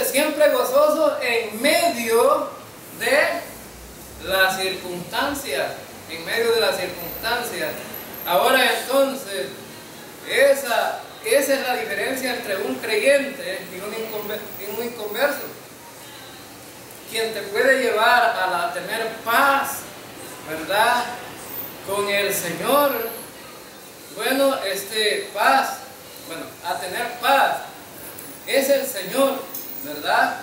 siempre gozoso en medio de las circunstancias. En medio de las circunstancias. Ahora entonces, esa es la diferencia entre un creyente y un inconverso. Quien te puede llevar a tener paz, ¿verdad?, con el Señor. Bueno, a tener paz es el Señor, ¿verdad?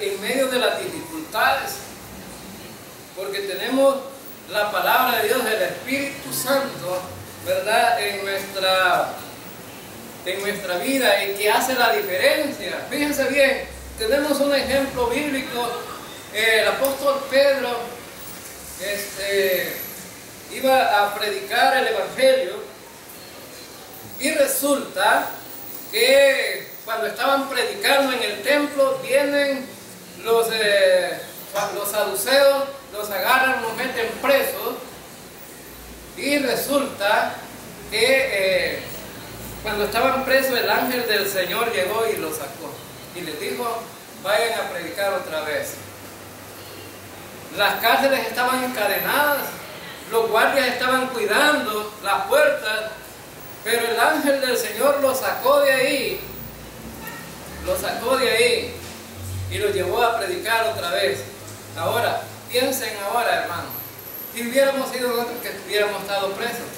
En medio de las dificultades, porque tenemos la palabra de Dios, el Espíritu Santo, ¿verdad?, en nuestra vida, y que hace la diferencia. Fíjense bien, tenemos un ejemplo bíblico. El apóstol Pedro iba a predicar el Evangelio, y resulta que cuando estaban predicando en el templo, vienen los saduceos, los agarran, los meten presos, y resulta que cuando estaban presos, el ángel del Señor llegó y los sacó y les dijo, vayan a predicar otra vez. Las cárceles estaban encadenadas, los guardias estaban cuidando las puertas, pero el ángel del Señor los sacó de ahí, y los llevó a predicar otra vez. Ahora, piensen ahora, hermano, si hubiéramos sido nosotros que hubiéramos estado presos,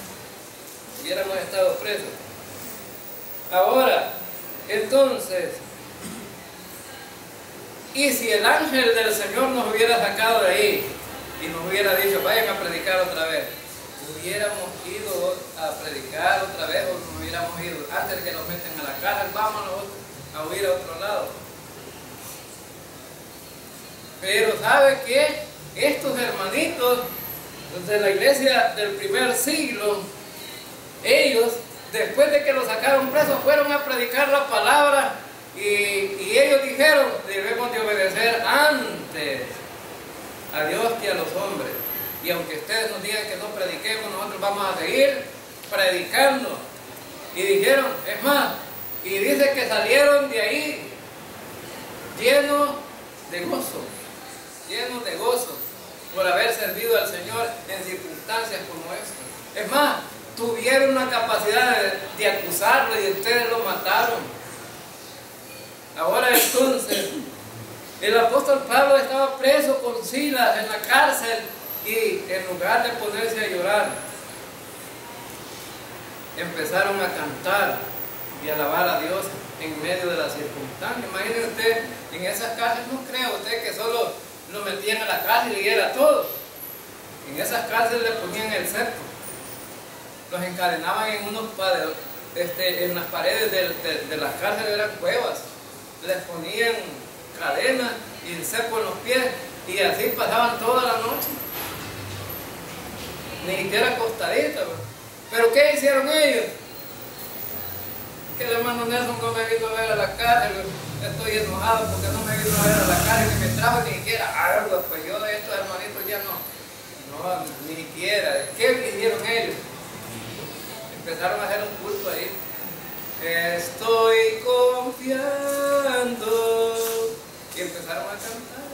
ahora, entonces, y si el ángel del Señor nos hubiera sacado de ahí y nos hubiera dicho, vayan a predicar otra vez, hubiéramos ido a predicar otra vez, o nos hubiéramos ido antes de que nos meten a la cárcel, vámonos a huir a otro lado. Pero ¿sabe qué? Estos hermanitos de la iglesia del primer siglo, ellos, después de que los sacaron presos, fueron a predicar la palabra, y ellos dijeron, debemos de obedecer antes a Dios que a los hombres. Y aunque ustedes nos digan que no prediquemos, nosotros vamos a seguir predicando. Y dijeron, es más, y dice que salieron de ahí llenos de gozo por haber servido al Señor en circunstancias como esta. Es más, tuvieron una capacidad de acusarlo y ustedes lo mataron. Ahora entonces, el apóstol Pablo estaba preso con Silas en la cárcel y en lugar de ponerse a llorar, empezaron a cantar y alabar a Dios en medio de las circunstancias. Imagínense usted, en esas cárceles, no crea usted que solo lo metían a la cárcel y era todo. En esas cárceles le ponían el cepo, los encadenaban en unos en las paredes de las cárceles, eran cuevas, les ponían cadenas y el cepo en los pies y así pasaban toda la noche, ni siquiera acostaditos. ¿Pero qué hicieron ellos? Que el hermano Nelson no me vino a ver a la cárcel, estoy enojado porque no me vino a ver a la cárcel, ni me trajo ni siquiera algo, pues yo de estos hermanitos ya no, ni siquiera. ¿Qué hicieron ellos? Empezaron a hacer un culto ahí. Estoy confiando. Y empezaron a cantar.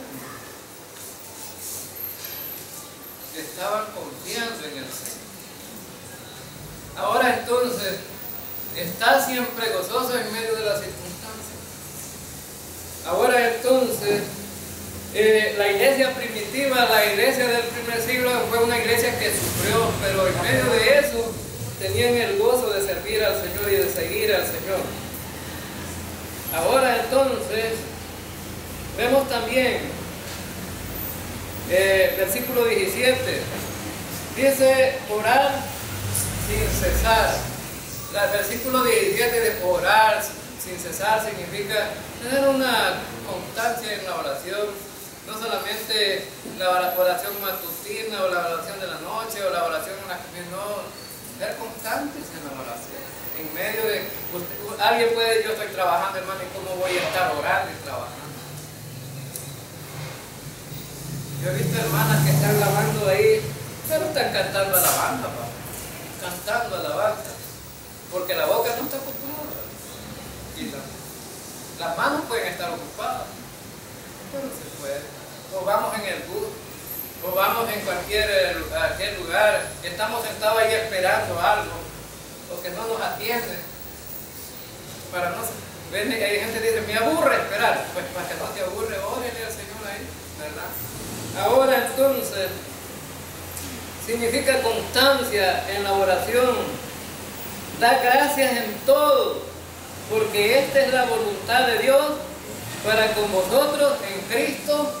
Estaban confiando en el Señor. Ahora entonces, está siempre gozoso en medio de las circunstancias. Ahora entonces, la iglesia primitiva, la iglesia del primer siglo fue una iglesia que sufrió, pero en medio de eso tenían el gozo de servir al Señor y de seguir al Señor. Ahora entonces, vemos también versículo 17, dice orar sin cesar. El versículo 17 de orar sin cesar significa tener una constancia en la oración, no solamente la oración matutina o la oración de la noche o la oración en la que no, ser constantes en la oración. En medio de, alguien puede decir, yo estoy trabajando, hermano, ¿y cómo voy a estar orando y trabajando? Yo he visto hermanas que están lavando ahí, pero están cantando alabanza, cantando alabanza, porque la boca no está ocupada. Y las manos pueden estar ocupadas, pero se puede. O vamos en el bus, o vamos en cualquier lugar, estamos sentados ahí esperando algo, o que no nos atienden. Para no, hay gente que dice, me aburre esperar. Pues para que no te aburre, órale al Señor ahí, ¿verdad? Ahora entonces, significa constancia en la oración. Da gracias en todo, porque esta es la voluntad de Dios para con vosotros en Cristo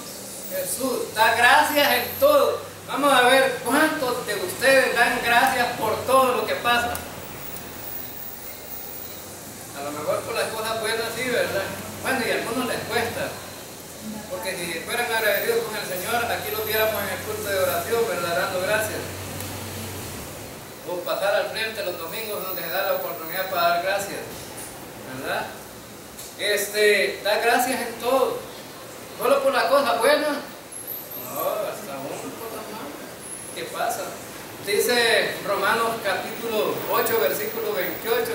Jesús. Da gracias en todo. Vamos a ver cuántos de ustedes dan gracias por todo lo que pasa. A lo mejor por las cosas buenas sí, ¿verdad? Bueno, y a algunos les cuesta. Porque si fueran agradecidos con el Señor, aquí lo viéramos en el culto de oración, ¿verdad? Dando gracias. O pasar al frente los domingos donde se da la oportunidad para dar gracias, ¿verdad? Da gracias en todo. Solo por las cosas buenas. No, hasta aún cosas malas. ¿Qué pasa? Dice Romanos capítulo 8, versículo 28.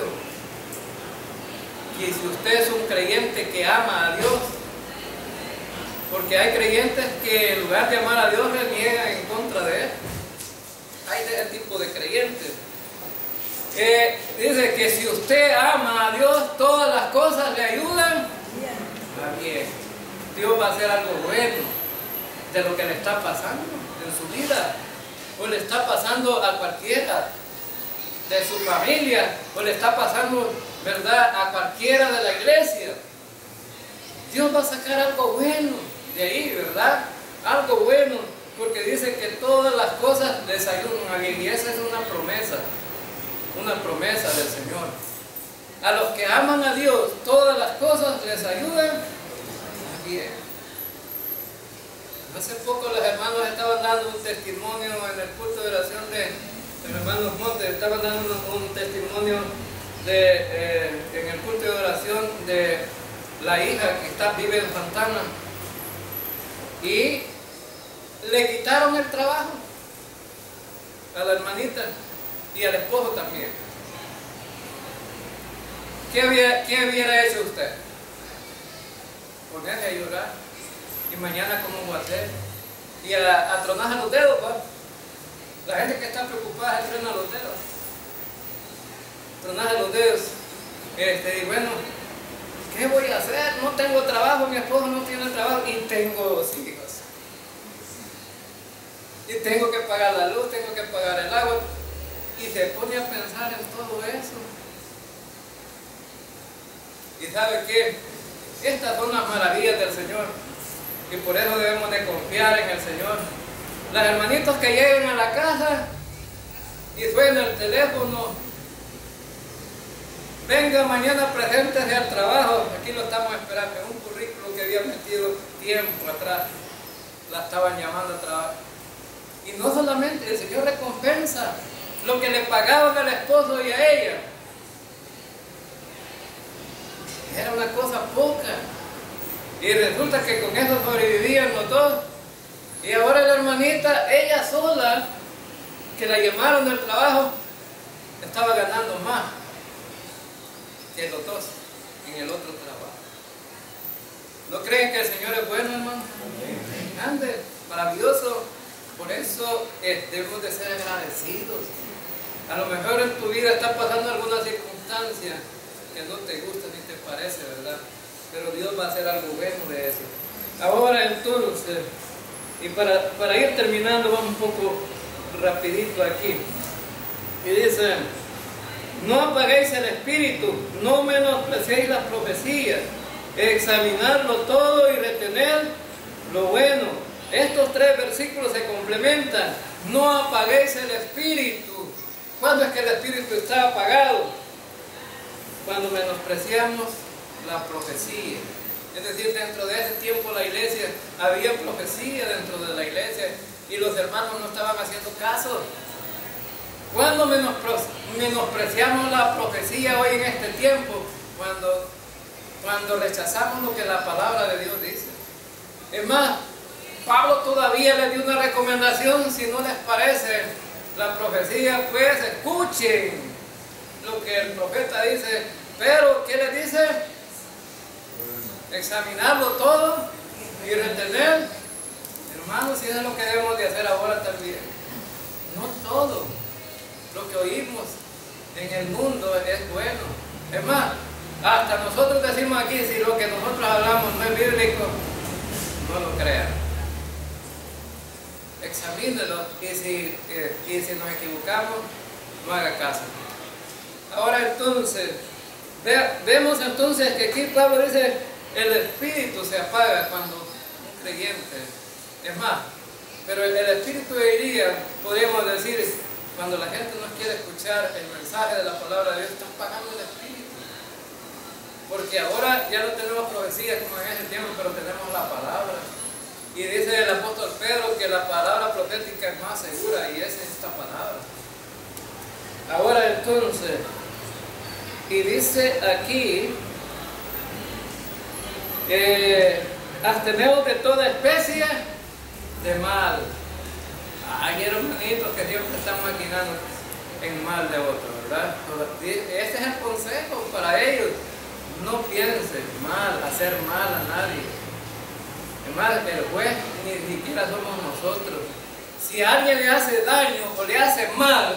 Y si usted es un creyente que ama a Dios, porque hay creyentes que en lugar de amar a Dios reniegan en contra de Él. Hay de ese tipo de creyentes. Dice que si usted ama a Dios, todas las cosas le ayudan a bien. Dios va a hacer algo bueno de lo que le está pasando en su vida, o le está pasando a cualquiera de su familia, o le está pasando, ¿verdad?, a cualquiera de la iglesia. Dios va a sacar algo bueno de ahí, ¿verdad? Algo bueno, porque dice que todas las cosas les ayudan a bien, y esa es una promesa del Señor. A los que aman a Dios, todas las cosas les ayudan a bien. Hace poco los hermanos estaban dando un testimonio en el culto de oración de los hermanos Montes, estaban dando un testimonio en el culto de oración de la hija que vive en Santana, y le quitaron el trabajo a la hermanita y al esposo también. ¿Qué hubiera hecho usted? Ponerse a llorar. ¿Y mañana cómo va a hacer? Y a tronarse los dedos, ¿va? La gente que está preocupada se trona los dedos. Tronarse los dedos. Y bueno, ¿qué voy a hacer? No tengo trabajo, mi esposo no tiene trabajo y tengo 2 hijos. Y tengo que pagar la luz, tengo que pagar el agua. Y se pone a pensar en todo eso. ¿Y sabe qué? Estas son las maravillas del Señor. Y por eso debemos de confiar en el Señor. Los hermanitos que lleguen a la casa y suena el teléfono, venga mañana, preséntese al trabajo. Aquí lo estamos esperando. Un currículo que había metido tiempo atrás. La estaban llamando a trabajo. Y no solamente, el Señor recompensa lo que le pagaban al esposo y a ella. Era una cosa poca. Y resulta que con eso sobrevivían los dos. Y ahora la hermanita, ella sola, que la llamaron del trabajo, estaba ganando más que los dos en el otro trabajo. ¿No creen que el Señor es bueno, hermano? Grande, maravilloso. Por eso debemos de ser agradecidos. A lo mejor en tu vida está pasando alguna circunstancia que no te gusta ni te parece, ¿verdad? Pero Dios va a hacer algo bueno de eso. Ahora entonces, y para ir terminando, vamos un poco rapidito aquí. Y dice, no apaguéis el espíritu, no menospreciéis las profecías, examinarlo todo y retener lo bueno. Estos 3 versículos se complementan. No apaguéis el espíritu. ¿Cuándo es que el espíritu está apagado? Cuando menospreciamos la profecía. Es decir, dentro de ese tiempo la iglesia, había profecía dentro de la iglesia y los hermanos no estaban haciendo caso. ¿Cuándo menospreciamos la profecía hoy en este tiempo? Cuando rechazamos lo que la palabra de Dios dice. Es más, Pablo todavía les dio una recomendación: si no les parece la profecía, pues escuchen lo que el profeta dice. Pero, ¿qué les dice? Examinarlo todo y retener. Hermanos, si eso es lo que debemos de hacer ahora también. No todo lo que oímos en el mundo es bueno. Es más, hasta nosotros decimos aquí, si lo que nosotros hablamos no es bíblico, no lo crean. Examínelo y si nos equivocamos, no haga caso. Ahora entonces, vemos entonces que aquí Pablo dice, el espíritu se apaga cuando un creyente, es más, pero el espíritu iría, podríamos decir, cuando la gente no quiere escuchar el mensaje de la palabra de Dios, está apagando el espíritu. Porque ahora ya no tenemos profecía como en ese tiempo, pero tenemos la palabra. Y dice el apóstol Pedro que la palabra profética es más segura, y esa es esta palabra. Ahora entonces, y dice aquí, absteneos de toda especie de mal. Hay hermanitos que siempre están maquinando en mal de otros, ¿verdad? Este es el consejo para ellos. No piensen mal, hacer mal a nadie. Además, el juez ni siquiera somos nosotros. Si a alguien le hace daño o le hace mal,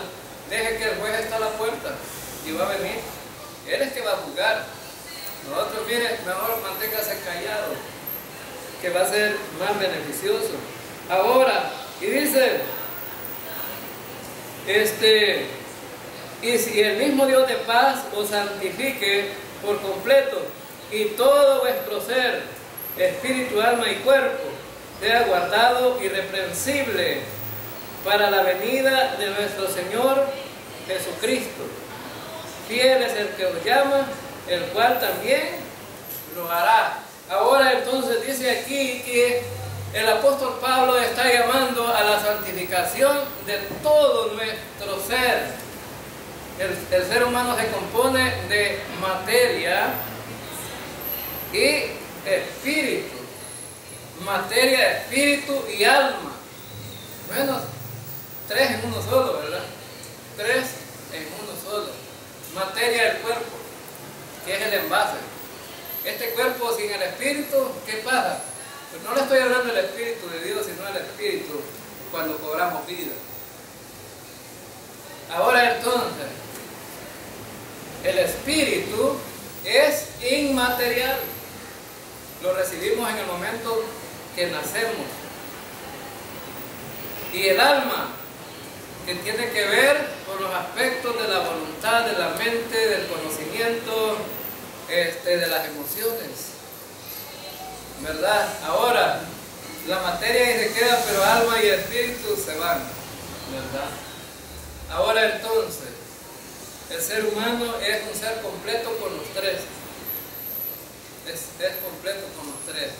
deje que el juez está a la puerta y va a venir. Él es que va a juzgar. Nosotros, miren, mejor manténgase callado, que va a ser más beneficioso. Ahora, y dice, y si el mismo Dios de paz os santifique por completo, y todo vuestro ser, espíritu, alma y cuerpo, sea guardado irreprensible para la venida de nuestro Señor Jesucristo. Fiel es el que os llama, el cual también lo hará. Ahora entonces dice aquí que el apóstol Pablo está llamando a la santificación de todo nuestro ser. El ser humano se compone de materia y espíritu. Materia, espíritu y alma. Bueno, 3 en uno solo, ¿verdad? 3 en uno solo. Materia del cuerpo, que es el envase. Este cuerpo sin el Espíritu, ¿qué pasa? Pues no le estoy hablando del Espíritu de Dios, sino del Espíritu cuando cobramos vida. Ahora entonces, el Espíritu es inmaterial. Lo recibimos en el momento que nacemos. Y el alma, que tiene que ver con los aspectos de la voluntad, de la mente, del conocimiento, de las emociones, ¿verdad? Ahora, la materia ahí se queda, pero alma y espíritu se van, ¿verdad? Ahora entonces, el ser humano es un ser completo con los tres. Es completo con los tres.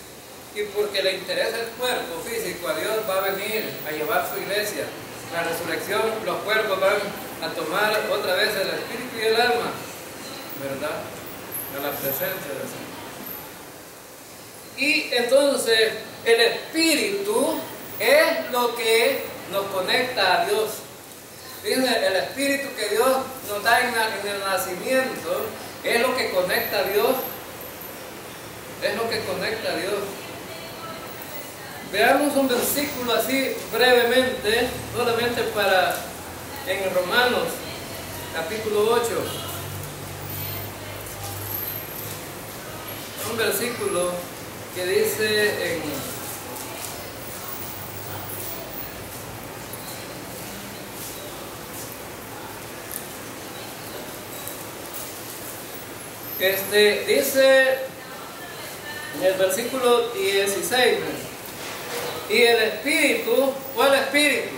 Y porque le interesa el cuerpo físico, a Dios va a venir a llevar su iglesia. La resurrección, los cuerpos van a tomar otra vez el espíritu y el alma, ¿verdad? A la presencia del Señor. Y entonces, el espíritu es lo que nos conecta a Dios. Fíjense, el espíritu que Dios nos da en el nacimiento es lo que conecta a Dios. Es lo que conecta a Dios. Veamos un versículo así brevemente, solamente en Romanos, capítulo 8. Un versículo que dice en dice en el versículo 16, y el Espíritu, ¿cuál Espíritu?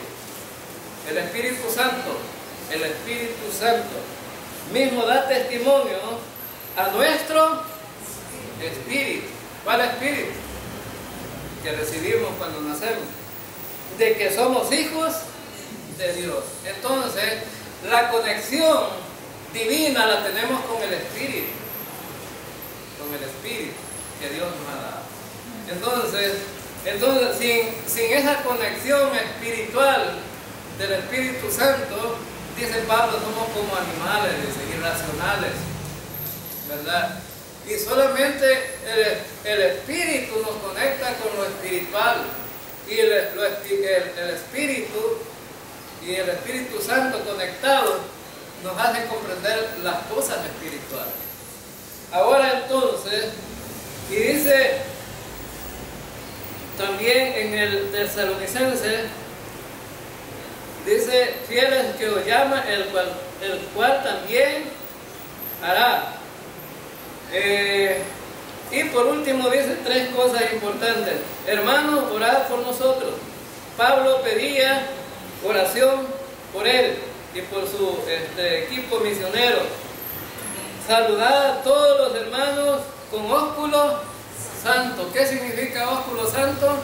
El Espíritu Santo. El Espíritu Santo mismo da testimonio a nuestro espíritu. ¿Cuál espíritu? Que recibimos cuando nacemos, de que somos hijos de Dios. Entonces, la conexión divina la tenemos con el Espíritu. Con el Espíritu que Dios nos ha dado. Entonces sin esa conexión espiritual del Espíritu Santo, dice Pablo, somos como animales, dice, irracionales, ¿verdad? Y solamente el Espíritu nos conecta con lo espiritual. Y el Espíritu y el Espíritu Santo conectados nos hacen comprender las cosas espirituales. Ahora entonces, y dice también en el Tesalonicense, dice, fiel es el que os llama, el cual también hará. Y por último dice tres cosas importantes. Hermanos, orad por nosotros. Pablo pedía oración por él y por su equipo misionero. Saludad a todos los hermanos con ósculo santo. ¿Qué significa ósculo santo?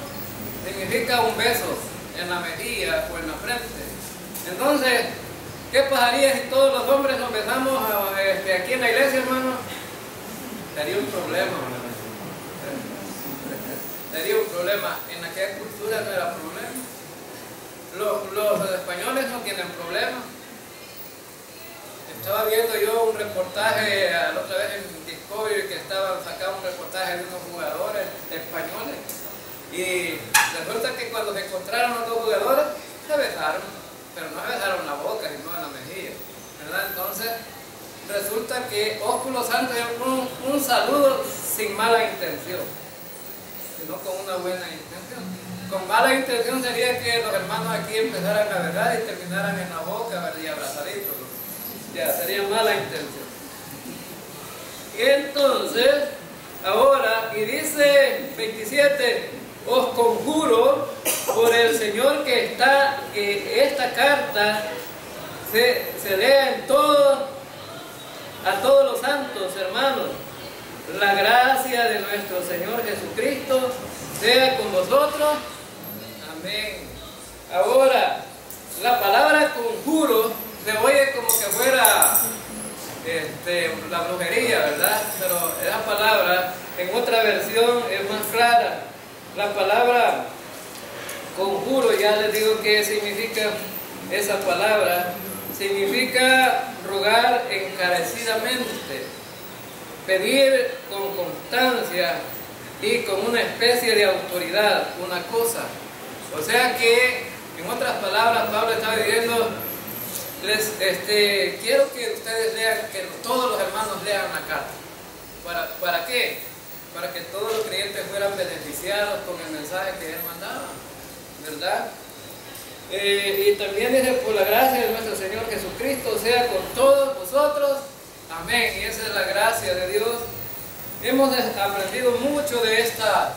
Significa un beso en la mejilla o en la frente. Entonces, ¿qué pasaría si todos los hombres nos besamos aquí en la iglesia, hermano? Sería un problema, ¿verdad? Sería un problema. En aquella cultura no era problema. Los españoles no tienen problema. Estaba viendo yo un reportaje la otra vez en Discovery que sacando un reportaje de unos jugadores españoles. Y resulta que cuando se encontraron los dos jugadores, se besaron. Pero no se besaron en la boca, sino en la mejilla, ¿verdad? Entonces, resulta que ósculo santo es un saludo sin mala intención, sino con una buena intención. Con mala intención sería que los hermanos aquí empezaran a besar y terminaran en la boca y abrazaditos. Ya, sería mala intención. Y entonces, ahora, y dice 27, os conjuro por el Señor que esta carta se lea en a todos los santos, hermanos. La gracia de nuestro Señor Jesucristo sea con vosotros. Amén. Ahora, la palabra conjuro se oye como que fuera la brujería, ¿verdad? Pero esa palabra en otra versión es más clara. La palabra conjuro, ya les digo qué significa esa palabra. Significa encarecidamente, pedir con constancia y con una especie de autoridad una cosa. O sea que, en otras palabras, Pablo estaba diciendo, quiero que ustedes lean, que todos los hermanos lean la carta. ¿Para qué? Para que todos los creyentes fueran beneficiados con el mensaje que él mandaba, ¿verdad? Y también dice, por la gracia de nuestro Señor Jesucristo, sea con todos vosotros, amén. Y esa es la gracia de Dios. Hemos aprendido mucho de esta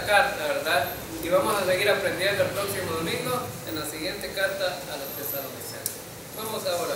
carta, ¿verdad? Y vamos a seguir aprendiendo el próximo domingo en la siguiente carta a los Tesalonicenses. Vamos ahora.